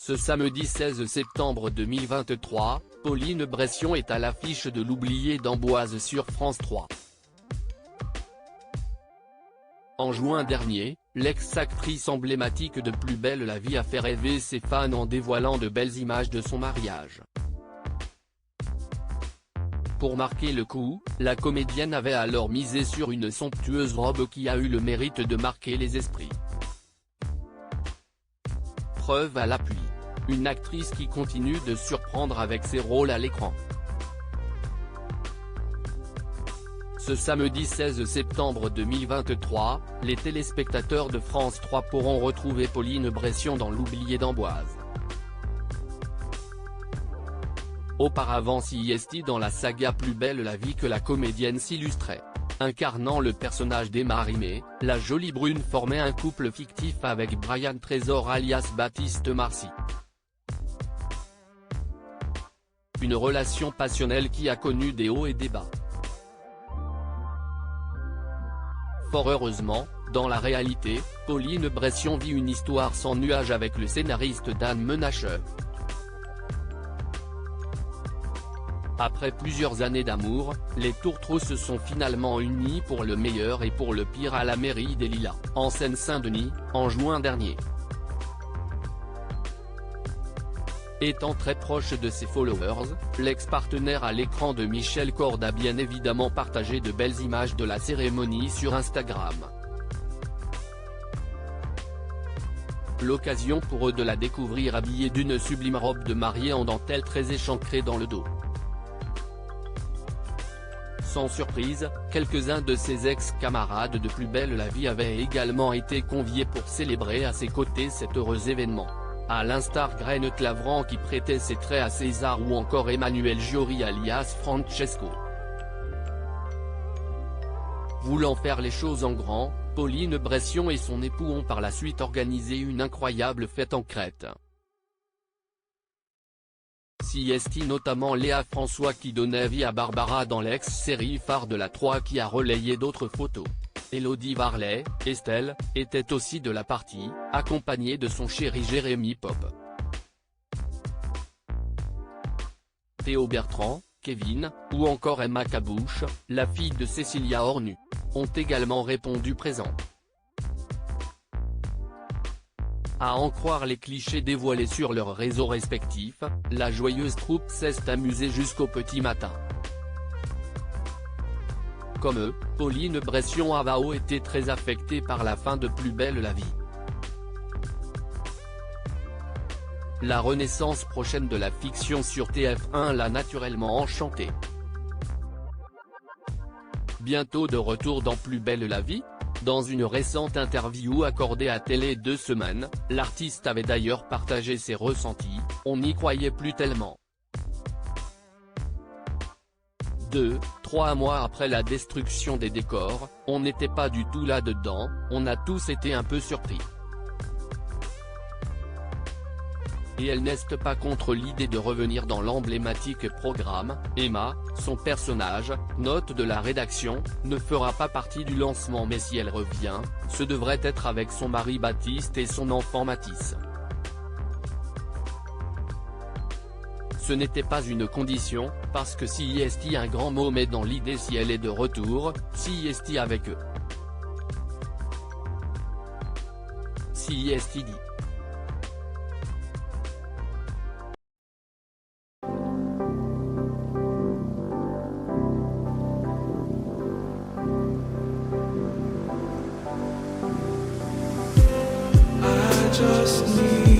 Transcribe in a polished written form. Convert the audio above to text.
Ce samedi 16 septembre 2023, Pauline Bression est à l'affiche de L'Oublié d'Amboise sur France 3. En juin dernier, l'ex-actrice emblématique de Plus belle la vie a fait rêver ses fans en dévoilant de belles images de son mariage. Pour marquer le coup, la comédienne avait alors misé sur une somptueuse robe qui a eu le mérite de marquer les esprits. Preuve à l'appui. Une actrice qui continue de surprendre avec ses rôles à l'écran. Ce samedi 16 septembre 2023, les téléspectateurs de France 3 pourront retrouver Pauline Bression dans L'Oublié d'Amboise. Auparavant CST dans la saga Plus belle la vie que la comédienne s'illustrait. Incarnant le personnage d'Emma Rimé, la jolie brune formait un couple fictif avec Brian Trésor alias Baptiste Marcy. Une relation passionnelle qui a connu des hauts et des bas. Fort heureusement, dans la réalité, Pauline Bression vit une histoire sans nuages avec le scénariste Dan Menacher. Après plusieurs années d'amour, les tourtereaux se sont finalement unis pour le meilleur et pour le pire à la mairie des Lilas, en Seine-Saint-Denis, en juin dernier. Étant très proche de ses followers, l'ex-partenaire à l'écran de Michel Corde a bien évidemment partagé de belles images de la cérémonie sur Instagram. L'occasion pour eux de la découvrir habillée d'une sublime robe de mariée en dentelle très échancrée dans le dos. Sans surprise, quelques-uns de ses ex-camarades de Plus belle la vie avaient également été conviés pour célébrer à ses côtés cet heureux événement. À l'instar Graine Clavran qui prêtait ses traits à César ou encore Emmanuel Giori alias Francesco. Voulant faire les choses en grand, Pauline Bression et son époux ont par la suite organisé une incroyable fête en Crète. CST notamment Léa François qui donnait vie à Barbara dans l'ex-série phare de la 3 qui a relayé d'autres photos. Elodie Varlet, Estelle, était aussi de la partie, accompagnée de son chéri Jérémy Pop. Théo Bertrand, Kevin, ou encore Emma Cabouche, la fille de Cécilia Hornu, ont également répondu présents. À en croire les clichés dévoilés sur leurs réseaux respectifs, la joyeuse troupe s'est amusée jusqu'au petit matin. Comme eux, Pauline Bression a été très affectée par la fin de Plus belle la vie. La renaissance prochaine de la fiction sur TF1 l'a naturellement enchantée. Bientôt de retour dans Plus belle la vie ? Dans une récente interview accordée à Télé 2 Semaines, l'artiste avait d'ailleurs partagé ses ressentis, on n'y croyait plus tellement. 2-3 mois après la destruction des décors, on n'était pas du tout là-dedans, on a tous été un peu surpris. Et elle n'est pas contre l'idée de revenir dans l'emblématique programme. Emma, son personnage, note de la rédaction, ne fera pas partie du lancement mais si elle revient, ce devrait être avec son mari Baptiste et son enfant Mathis. Ce n'était pas une condition, parce que CST un grand mot mais dans l'idée si elle est de retour, CST avec eux. CST dit. Just need